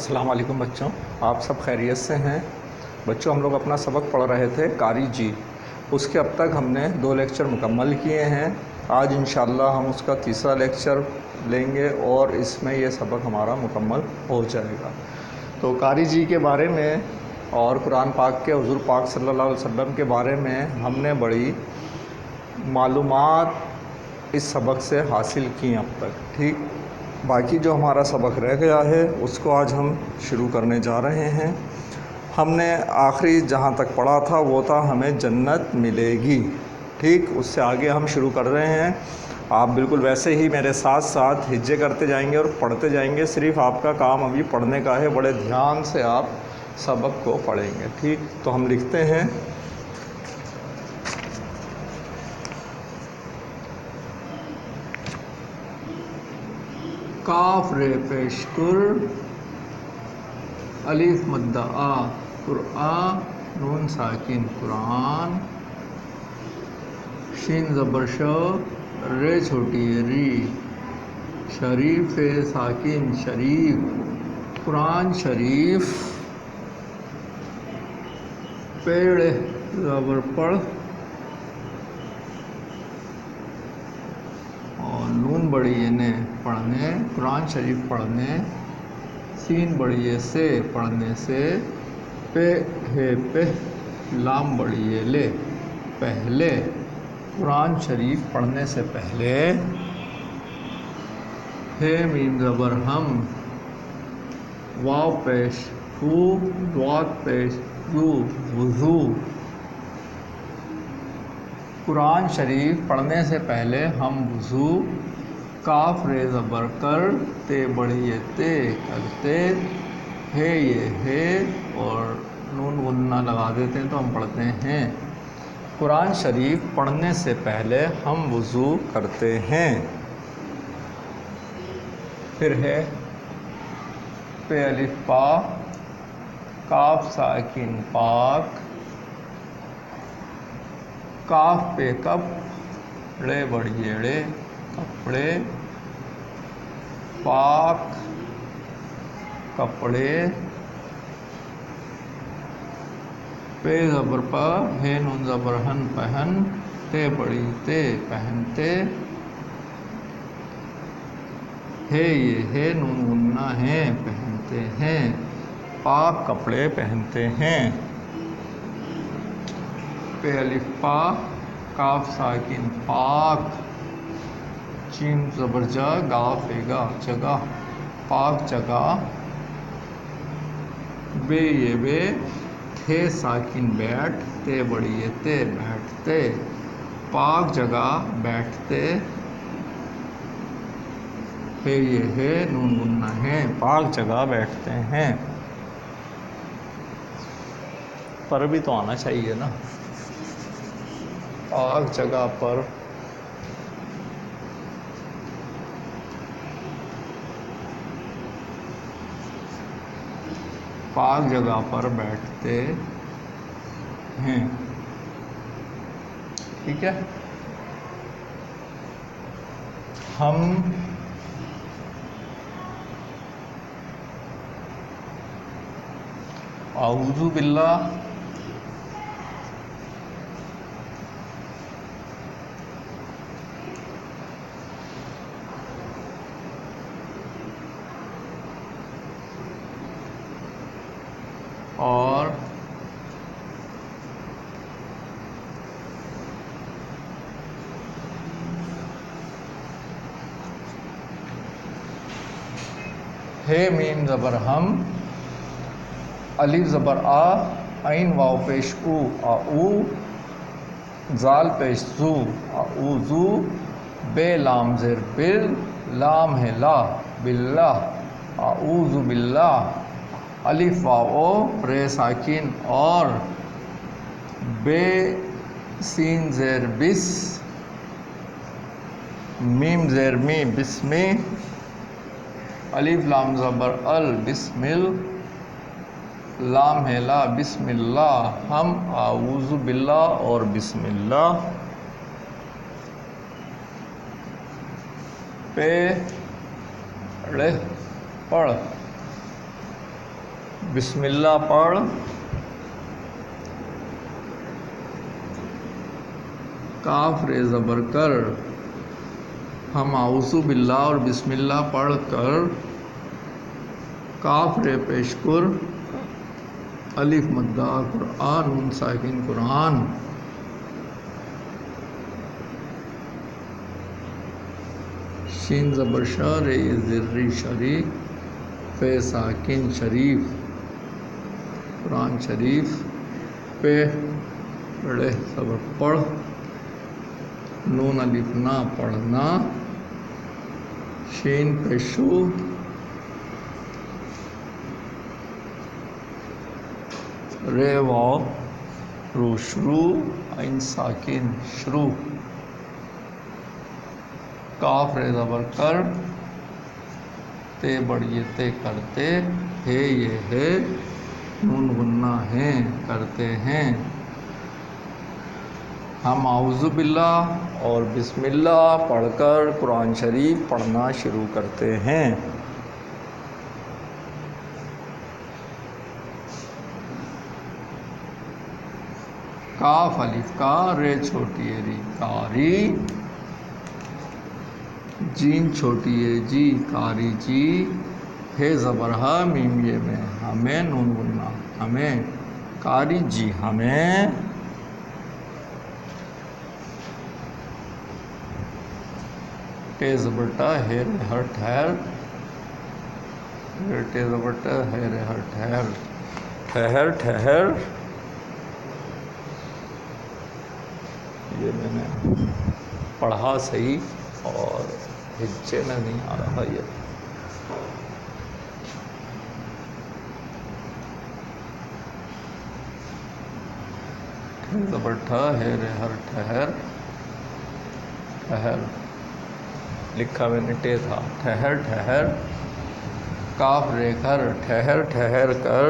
السلام علیکم بچوں، آپ سب خیریت سے ہیں؟ بچوں، ہم لوگ اپنا سبق پڑھ رہے تھے قاری جی، اس کے اب تک ہم نے 2 لیکچر مکمل کیے ہیں۔ آج انشاءاللہ ہم اس کا تیسرا لیکچر لیں گے اور اس میں یہ سبق ہمارا مکمل ہو جائے گا۔ تو قاری جی کے بارے میں اور قرآن پاک کے حضور پاک صلی اللہ علیہ وسلم کے بارے میں ہم نے بڑی معلومات اس سبق سے حاصل کی اب تک، ٹھیک۔ باقی جو ہمارا سبق رہ گیا ہے اس کو آج ہم شروع کرنے جا رہے ہیں۔ ہم نے آخری جہاں تک پڑھا تھا وہ تھا ہمیں جنت ملے گی، ٹھیک۔ اس سے آگے ہم شروع کر رہے ہیں۔ آپ بالکل ویسے ہی میرے ساتھ ساتھ ہجے کرتے جائیں گے اور پڑھتے جائیں گے۔ صرف آپ کا کام ابھی پڑھنے کا ہے، بڑے دھیان سے آپ سبق کو پڑھیں گے، ٹھیک۔ تو ہم لکھتے ہیں کاف رے پیشکر الف مد آ قرآن نون ساکن قرآن شین زبر ش رے چھوٹی ری شریف ساکن شریف قرآن شریف پیڑ زبر پڑھ اور نون بڑی نے پڑھنے قرآن شریف پڑھنے سین بڑی سے پڑھنے سے پہ ہے پہ لام بڑی لے پہلے قرآن شریف پڑھنے سے پہلے ہے میم زبر ہم واو پیش فو ضاد پیش یو وضو قرآن شریف پڑھنے سے پہلے ہم وضو کاف رے زبر کر تے بڑی تے کرتے ہے یہ ہے اور نون غنہ لگا دیتے ہیں تو ہم پڑھتے ہیں قرآن شریف پڑھنے سے پہلے ہم وضو کرتے ہیں۔ پھر ہے پہ الف پا کاف ساکن پاک کاف پہ کپ ڑے بڑی ڑے کپڑے پاک کپڑے پہ زبر پا ہے نون زبر ہن پہن تے بڑی تے پہنتے ہے یہ ہے نون غنہ ہے پہنتے ہیں پاک کپڑے پہنتے ہیں۔ پہ الف پا کاف ساکن پاک جیم زبر جا گاف گا جگہ پاک جگہ بے یہ بے تھے ساکن بیٹھ تے بڑی تے بیٹھتے پاک جگہ بیٹھتے ہے یہ ہے نون غنہ ہے پاک جگہ بیٹھتے ہیں۔ پر بھی تو آنا چاہیے نا، پاک جگہ پر پاک جگہ پر بیٹھتے ہیں، ٹھیک ہے۔ ہم اعوذ باللہ اور ہے میم زبر ہم الف زبر آ عین واو پیش او اعو زال پیش زو اعوذو بے لام زیر بل لام ہے لا باللہ اعوذ باللہ الف واو رے ساکن اور بے سین زیر بس میم زیر می بسمی الف لام زبر ال بسمل لام ہے لا بسم اللہ ہم اعوذ باللہ اور بسم اللہ پہ پڑھ بسم اللہ پڑھ، کاف رے زبر کر، ہم اعوذ باللہ اور بسم اللہ پڑھ کر کاف رے پیش کر، الف مدہ قرآن، نون ساکن قرآن، شین زبر شا، رے زر شریف، فے ساکن شریف، قرآن شریف، پہ بڑے زبر پڑھ، نون الف نا پڑھنا، شین پیشو، رے واو رو شروع، عین ساکن شروع، کاف رے زبر کر، تے بڑی تے کرتے، ہے یہ ہے، نون غنہ ہیں کرتے ہیں، ہم اعوذ باللہ اور بسم اللہ پڑھ کر قرآن شریف پڑھنا شروع کرتے ہیں۔ کاف الف کا، رے چھوٹی ہے ری، کاری، جیم چھوٹی ہے جی، کاری جی، ہے زبر ہا، میم یہ میں، ہمیں، نون غنہ ہمیں، کاری جی ہمیں، ٹے زبر ٹا، ہے رے ہر ٹھہر، ٹے زبر ٹا، ہے رے ہر ٹھہر، ٹھہر ٹھہر، یہ میں نے پڑھا صحیح اور ہچے میں نہیں آ رہا یہ، ٹھے زبر ٹھا، ہے رے ہر ٹھہر، ٹھہر لکھا میں نے ٹے تھا، ٹھہر ٹھہر، کاف رے کر، ٹھہر ٹھہر کر،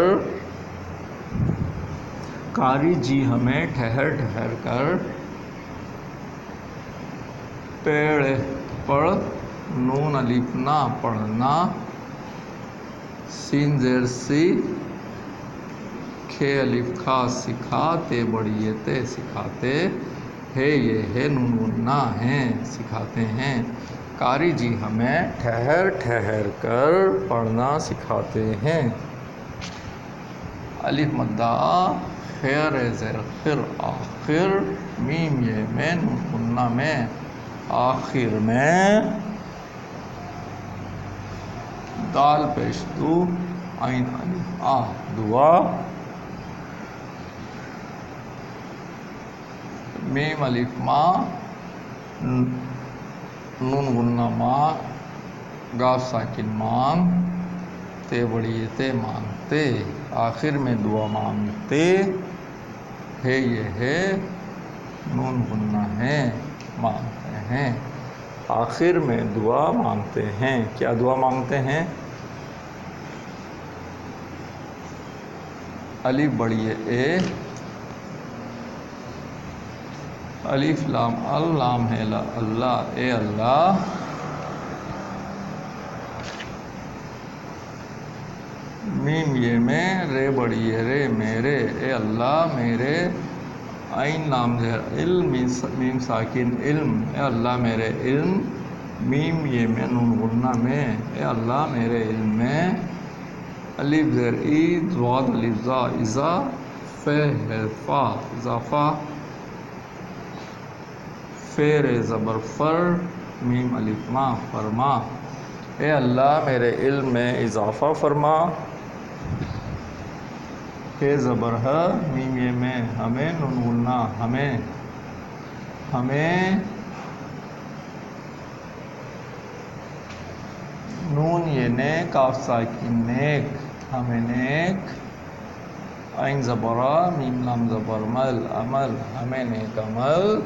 کاری جی ہمیں، ٹھہر ٹھہر کر، پیڑ پڑھ، نون الف نا پڑھنا، سین زیر سی، کھے الف کھا سکھا، تے بڑی تے سکھاتے، ہے یہ ہے، نون غنہ ہیں سکھاتے ہیں، کاری جی ہمیں ٹھہر ٹھہر کر پڑھنا سکھاتے ہیں، الف مدہ آ، خیر زیر خر آخر، میم یہ میں، نون غنہ میں، آخر میں، دال پیش دو، عین الف آ، دعا، میم الف ما، نون غنہ ما، گاف ساکن مان، تے بڑی تے مانگتے، آخر میں دعا مانگتے، ہے یہ ہے، نون غنہ ہے مانگتے ہیں، آخر میں دعا مانگتے ہیں، کیا دعا مانگتے ہیں؟ الف بڑی اے، الف لام ال، لام ہے اللہ، اے اللہ، میم یہ میں، رے بڑی ہے رے میرے، اے اللہ میرے، عین لام زہر علم، میم ساکن علم، اے اللہ میرے علم، میم یہ میں، نون غنہ میں، اے اللہ میرے علم میں، الف زیر ای، ضاد الف زا، ازا، فے ہے فا، اضافہ، فے رے زبر فر، میم الف ما، فرما، اے اللہ میرے علم میں اضافہ فرما، ہے زبر ہے، میم یہ میں، ہمیں، نون غنہ ہمیں، ہمیں، نون یہ نے، کاف ساکن نیک، ہمیں نیک، عین زبر آ، میم لام زبر مل، عمل، ہمیں نیک عمل،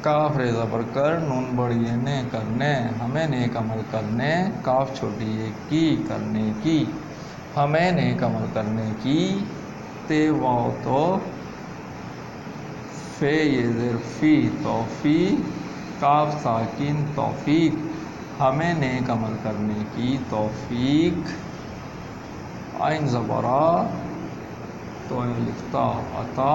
کاف رے زبر کر، نون بڑی ہے نے کرنے، ہمیں نیک عمل کرنے، کاف چھوٹی ہے کی کرنے کی، ہمیں نیک عمل کرنے کی، تے واو تو، فے یہ زیر فی، توفیق، کاف ساکن توفیق، ہمیں نیک عمل کرنے کی توفیق، عین زبرا تو لکھتا عطا،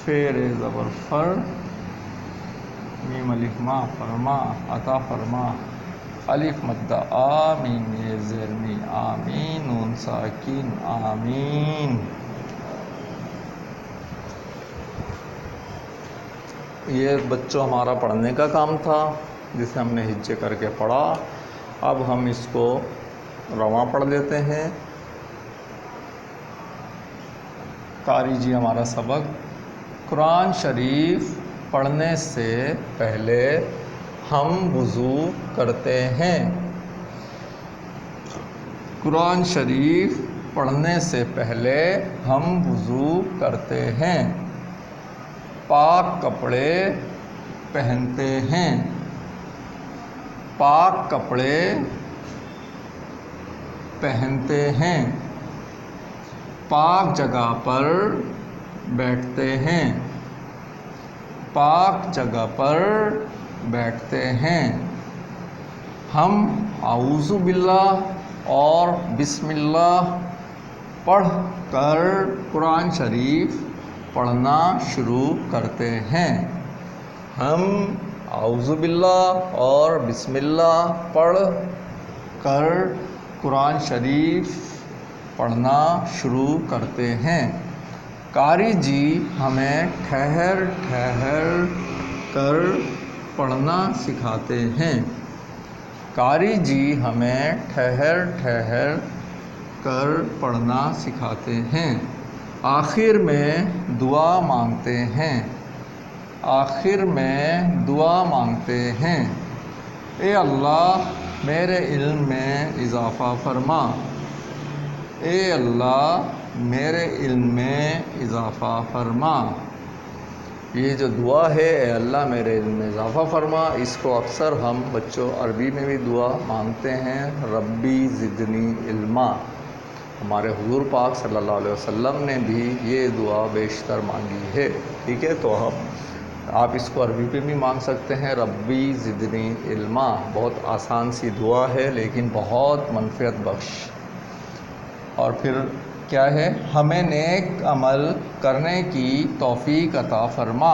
فیر زبر فر، میم الف ما فرما عطا فرما، الف مد آ، میم زیر می آمین، نون ساکین آمین۔ یہ بچوں ہمارا پڑھنے کا کام تھا جسے ہم نے ہجے کر کے پڑھا۔ اب ہم اس کو رواں پڑھ لیتے ہیں۔ قاری جی ہمارا سبق: قرآن شریف پڑھنے سے پہلے ہم وضو کرتے ہیں۔ قرآن شریف پڑھنے سے پہلے ہم وضو کرتے ہیں، پاک کپڑے پہنتے ہیں، پاک کپڑے پہنتے ہیں، پاک جگہ پر بیٹھتے ہیں، پاک جگہ پر بیٹھتے ہیں۔ ہم اعوذ باللہ اور بسم اللہ پڑھ کر قرآن شریف پڑھنا شروع کرتے ہیں۔ ہم اعوذ باللہ اور بسم اللہ پڑھ کر قرآن شریف پڑھنا شروع کرتے ہیں۔ قاری جی ہمیں ٹھہر ٹھہر کر پڑھنا سکھاتے ہیں۔ قاری جی ہمیں ٹھہر ٹھہر کر پڑھنا سکھاتے ہیں۔ آخر میں دعا مانگتے ہیں، آخر میں دعا مانگتے ہیں، اے اللہ میرے علم میں اضافہ فرما، اے اللہ میرے علم میں اضافہ فرما۔ یہ جو دعا ہے اے اللہ میرے علم میں اضافہ فرما، اس کو اکثر ہم بچوں عربی میں بھی دعا مانگتے ہیں، ربی زدنی علما۔ ہمارے حضور پاک صلی اللہ علیہ وسلم نے بھی یہ دعا بیشتر مانگی ہے، ٹھیک ہے؟ تو آپ اس کو عربی پہ بھی مانگ سکتے ہیں، ربی زدنی علما۔ بہت آسان سی دعا ہے لیکن بہت منفعت بخش۔ اور پھر کیا ہے؟ ہمیں نیک عمل کرنے کی توفیق عطا فرما،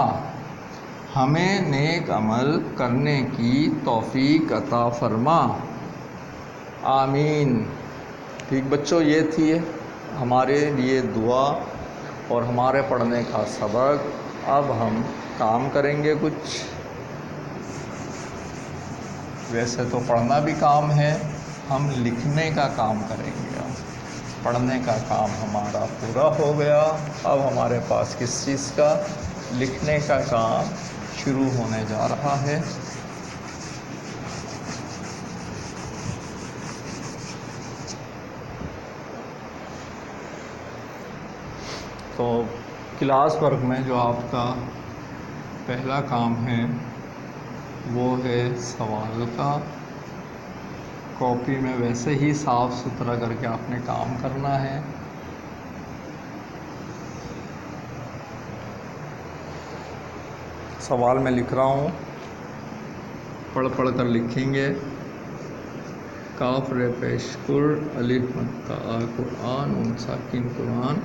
ہمیں نیک عمل کرنے کی توفیق عطا فرما، آمین۔ ٹھیک بچوں، یہ تھی ہمارے لیے دعا اور ہمارے پڑھنے کا سبق۔ اب ہم کام کریں گے کچھ۔ ویسے تو پڑھنا بھی کام ہے، ہم لکھنے کا کام کریں گے۔ پڑھنے کا کام ہمارا پورا ہو گیا، اب ہمارے پاس کس چیز کا؟ لکھنے کا کام شروع ہونے جا رہا ہے۔ تو کلاس ورک میں جو آپ کا پہلا کام ہے وہ ہے سوال کا۔ کاپی میں ویسے ہی صاف ستھرا کر کے آپ نے کام کرنا ہے۔ سوال میں لکھ رہا ہوں، پڑھ پڑھ کر لکھیں گے۔ کاف ر پیش کر، الف مد آ قرآن، نون ساکن قرآن،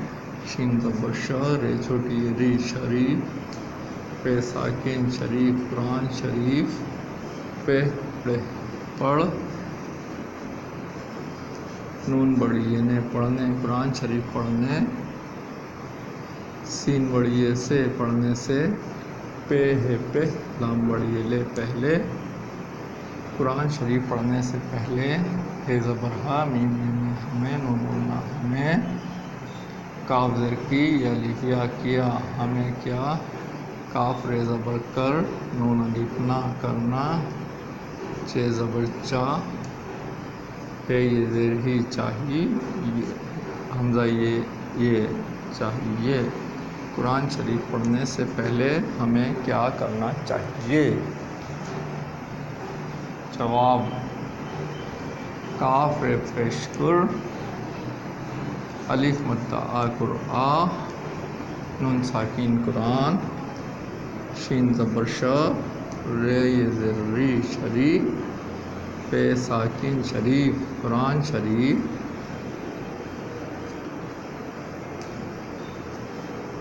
شین زبر ش، ر چھوٹی ری شریف، پہ ساکن شریف قرآن شریف، پہ پڑھ، نون بڑی نے پڑھنے قرآن شریف پڑھنے، سین بڑی سے پڑھنے سے، پہ ہے پہ، لام بڑی لے پہلے، قرآن شریف پڑھنے سے پہلے، ہے زبر ہا، میم ہمیں، نون ہمیں، کاف زیر کی، یا الف یا کیا، ہمیں کیا، کاف ر زبر کر، نون الف نہ کرنا، چ زبر چا، پہ یہ زیر ہی چاہیے، حمزہ یہ چاہیے۔ قرآن شریف پڑھنے سے پہلے ہمیں کیا کرنا چاہیے؟ جواب: کاف ر پیش کر، الف مد آ قرآن، نون ساکین قرآن، شین زبر ش، ر زیر ری شری، پے ساکن شریف قرآن شریف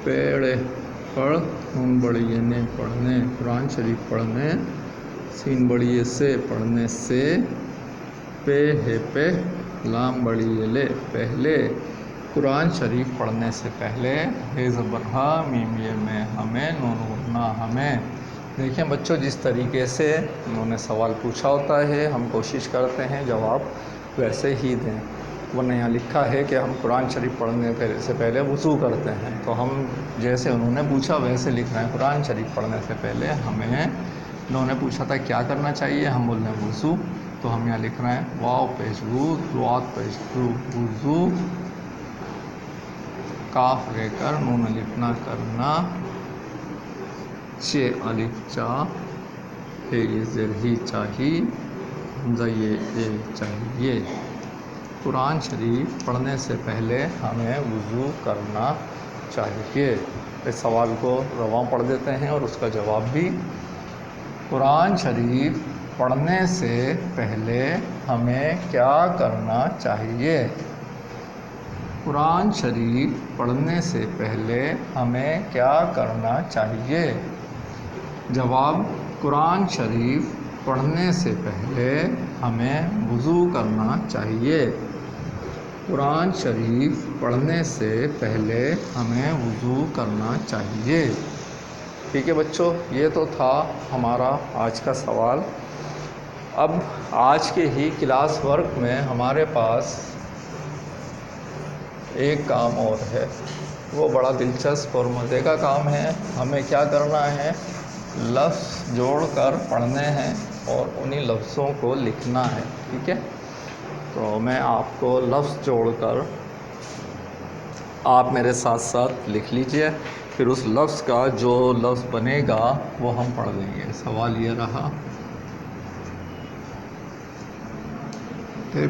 پیڑ پڑھ نون بڑی نے پڑھنے قرآن شریف پڑھنے سین بڑی سے پڑھنے سے پہ ہے پہ لام بڑی لے پہلے قرآن شریف پڑھنے سے پہلے ہے زبر ہا میم یہ میں ہمیں نون غنہ ہمیں. دیکھیں بچوں جس طریقے سے انہوں نے سوال پوچھا ہوتا ہے ہم کوشش کرتے ہیں جواب ویسے ہی دیں. ورنہ یہاں لکھا ہے کہ ہم قرآن شریف پڑھنے سے پہلے وضو کرتے ہیں تو ہم جیسے انہوں نے پوچھا ویسے لکھ رہے ہیں. قرآن شریف پڑھنے سے پہلے ہمیں انہوں نے پوچھا تھا کیا کرنا چاہیے ہم بول رہے ہیں وضو. تو ہم یہاں لکھ رہے ہیں واو پیش وو روات پیش رو وضو کاف رہ کر نون الف نہ کرنا چے الف چا ہے یہ زر ہی چاہی حمزہ یہ اے چاہیے. قرآن شریف پڑھنے سے پہلے ہمیں وضو کرنا چاہیے. اس سوال کو رواں پڑھ دیتے ہیں اور اس کا جواب بھی. قرآن شریف پڑھنے سے پہلے ہمیں کیا کرنا چاہیے؟ قرآن شریف پڑھنے سے پہلے ہمیں کیا کرنا چاہیے؟ جواب قرآن شریف پڑھنے سے پہلے ہمیں وضو کرنا چاہیے. قرآن شریف پڑھنے سے پہلے ہمیں وضو کرنا چاہیے. ٹھیک ہے بچوں یہ تو تھا ہمارا آج کا سوال. اب آج کے ہی کلاس ورک میں ہمارے پاس ایک کام اور ہے. وہ بڑا دلچسپ اور مزے کا کام ہے. ہمیں کیا کرنا ہے لفظ جوڑ کر پڑھنے ہیں اور انہی لفظوں کو لکھنا ہے. ٹھیک ہے تو میں آپ کو لفظ جوڑ کر آپ میرے ساتھ ساتھ لکھ لیجئے پھر اس لفظ کا جو لفظ بنے گا وہ ہم پڑھ لیں گے. سوال یہ رہا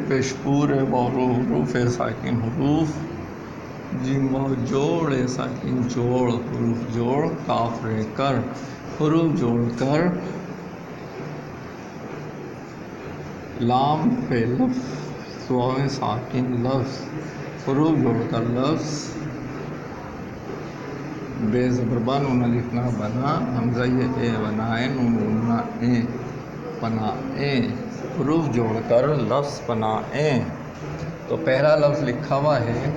پیش پور بارو حروف ساکن حروف جیم واو جوڑ ساکن جوڑ حروف جوڑ کاف رہ کر حروف جوڑ کر لام پہ لفظ واو ساکن لفظ حروف جوڑ کر لفظ بے زبر با نون الف نہ بنا حمزہ یہ اے بنائے نون غنہ اے بنائیں حروف جوڑ کر لفظ بنائیں. تو پہلا لفظ لکھا ہوا ہے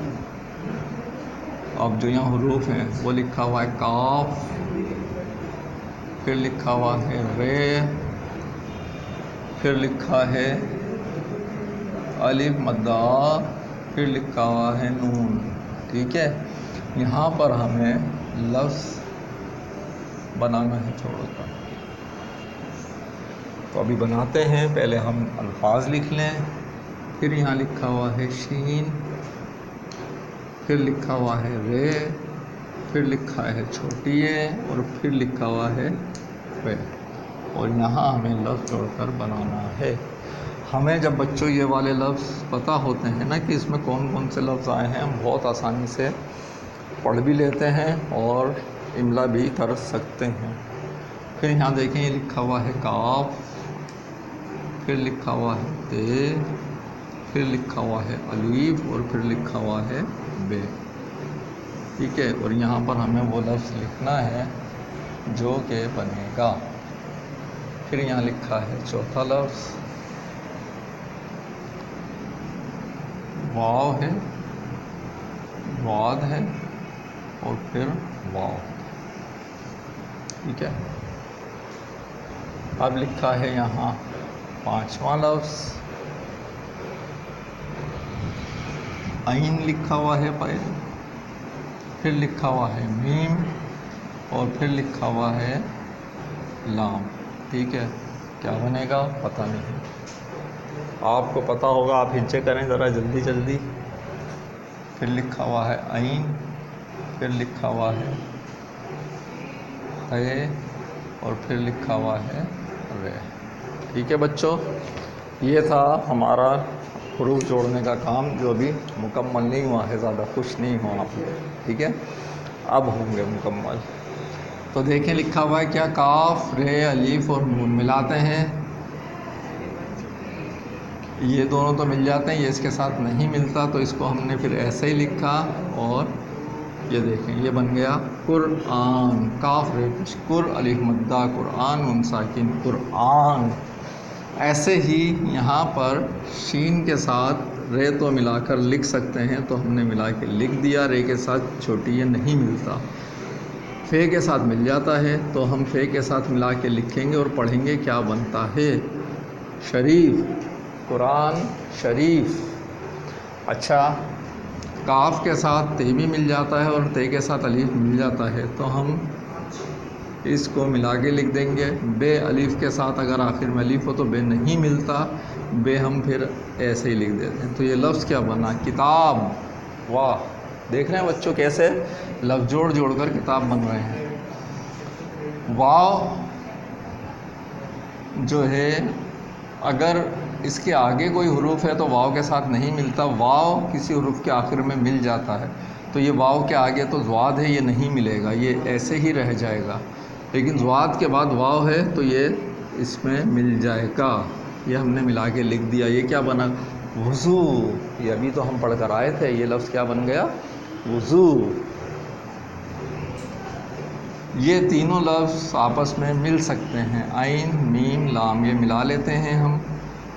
اب جو یہاں حروف ہیں وہ لکھا ہوا ہے کاف پھر لکھا ہوا ہے رے پھر لکھا ہے الف مدہ پھر لکھا ہوا ہے نون. ٹھیک ہے یہاں پر ہمیں لفظ بنانا ہے چھوڑ کر. تو ابھی بناتے ہیں. پہلے ہم الفاظ لکھ لیں پھر یہاں لکھا ہوا ہے شین پھر لکھا ہوا ہے رے پھر لکھا ہے چھوٹی اے اور پھر لکھا ہوا ہے وے اور یہاں ہمیں لفظ جوڑ کر بنانا ہے. ہمیں جب بچوں یہ والے لفظ پتہ ہوتے ہیں نا کہ اس میں کون کون سے لفظ آئے ہیں ہم بہت آسانی سے پڑھ بھی لیتے ہیں اور املا بھی کر سکتے ہیں. پھر یہاں دیکھیں یہ لکھا ہوا ہے کاف پھر لکھا ہوا ہے تے پھر لکھا ہوا ہے الف اور پھر لکھا ہوا ہے بے. ٹھیک ہے اور یہاں پر ہمیں وہ لفظ لکھنا ہے جو کہ بنے گا. پھر یہاں لکھا ہے چوتھا لفظ واو ہے واد ہے اور پھر واو. ٹھیک ہے اب لکھا ہے یہاں پانچواں لفظ عین لکھا ہوا ہے پہلے پھر لکھا ہوا ہے میم اور پھر لکھا ہوا ہے لام. ٹھیک ہے کیا بنے گا پتہ نہیں آپ کو پتہ ہوگا آپ ہنچے کریں ذرا جلدی جلدی. پھر لکھا ہوا ہے عین پھر لکھا ہوا ہے اے اور پھر لکھا ہوا ہے رے. ٹھیک ہے بچوں یہ تھا ہمارا حروف جوڑنے کا کام جو ابھی مکمل نہیں ہوا ہے. زیادہ خوش نہیں ہوں آپ لوگ. ٹھیک ہے اب ہوں گے مکمل. تو دیکھیں لکھا ہوا ہے کیا کاف رے الف اور نون ملاتے ہیں یہ دونوں تو مل جاتے ہیں، یہ اس کے ساتھ نہیں ملتا تو اس کو ہم نے پھر ایسے ہی لکھا، اور یہ دیکھیں یہ بن گیا قرآن، کاف ر پیش قر الف مدہ قرآن نون ساکن قرآن۔ ایسے ہی یہاں پر شین کے ساتھ رے تو ملا کر لکھ سکتے ہیں، تو ہم نے ملا کے لکھ دیا، رے کے ساتھ چھوٹی یہ نہیں ملتا، فے کے ساتھ مل جاتا ہے تو ہم فے کے ساتھ ملا کے لکھیں گے اور پڑھیں گے کیا بنتا ہے، شریف، قرآن شریف۔ اچھا، کاف کے ساتھ تے بھی مل جاتا ہے اور تے کے ساتھ الف مل جاتا ہے، تو ہم اس کو ملا کے لکھ دیں گے۔ بے الف کے ساتھ اگر آخر میں الف ہو تو بے نہیں ملتا، بے ہم پھر ایسے ہی لکھ دیتے ہیں، تو یہ لفظ کیا بنا، کتاب۔ واہ، دیکھ رہے ہیں بچوں کیسے لفظ جوڑ جوڑ کر کتاب بن رہے ہیں۔ واو جو ہے اگر اس کے آگے کوئی حروف ہے تو واو کے ساتھ نہیں ملتا، واو کسی حروف کے آخر میں مل جاتا ہے، تو یہ واو کے آگے تو ضاد ہے، یہ نہیں ملے گا، یہ ایسے ہی رہ جائے گا، لیکن ضاد کے بعد واو ہے تو یہ اس میں مل جائے گا۔ یہ ہم نے ملا کے لکھ دیا، یہ کیا بنا، وضو۔ یہ ابھی تو ہم پڑھ کر آئے تھے، یہ لفظ کیا بن گیا، وضو۔ یہ تینوں لفظ آپس میں مل سکتے ہیں، عین میم لام، یہ ملا لیتے ہیں ہم،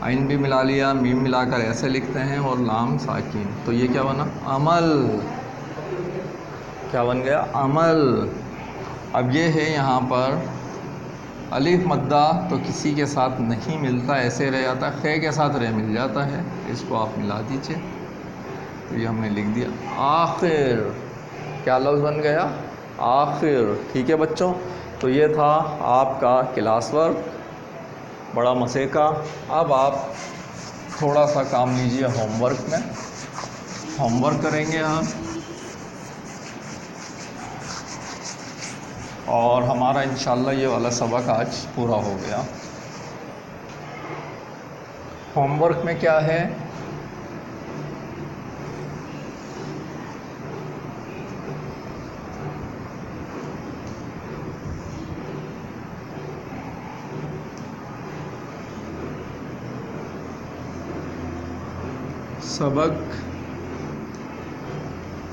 عین بھی ملا لیا، میم ملا کر ایسے لکھتے ہیں اور لام ساکن، تو یہ کیا بنا، عمل۔ کیا بن گیا، عمل۔ اب یہ ہے یہاں پر الف مدہ تو کسی کے ساتھ نہیں ملتا، ایسے رہ جاتا ہے، خے کے ساتھ رے مل جاتا ہے، اس کو آپ ملا دیجئے، تو یہ ہم نے لکھ دیا آخر۔ کیا لفظ بن گیا، آخر۔ ٹھیک ہے بچوں، تو یہ تھا آپ کا کلاس ورک، بڑا مزے کا۔ اب آپ تھوڑا سا کام لیجئے ہوم ورک میں، ہوم ورک کریں گے آپ، اور ہمارا انشاءاللہ یہ والا سبق آج پورا ہو گیا۔ ہوم ورک میں کیا ہے، سبق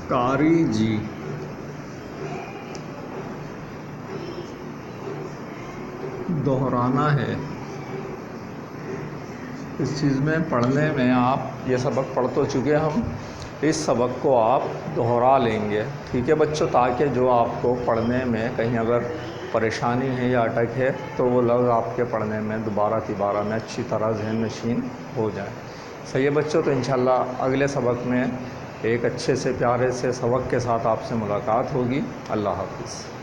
کاری جی، دہرانا ہے، اس چیز میں پڑھنے میں آپ یہ سبق پڑھ تو چکے، ہم اس سبق کو آپ دہرا لیں گے، ٹھیک ہے بچوں، تاکہ جو آپ کو پڑھنے میں کہیں اگر پریشانی ہے یا اٹک ہے تو وہ لفظ آپ کے پڑھنے میں دوبارہ تیبارہ میں اچھی طرح ذہن نشین ہو جائے۔ صحیح ہے بچوں، تو انشاءاللہ اگلے سبق میں ایک اچھے سے پیارے سے سبق کے ساتھ آپ سے ملاقات ہوگی۔ اللہ حافظ۔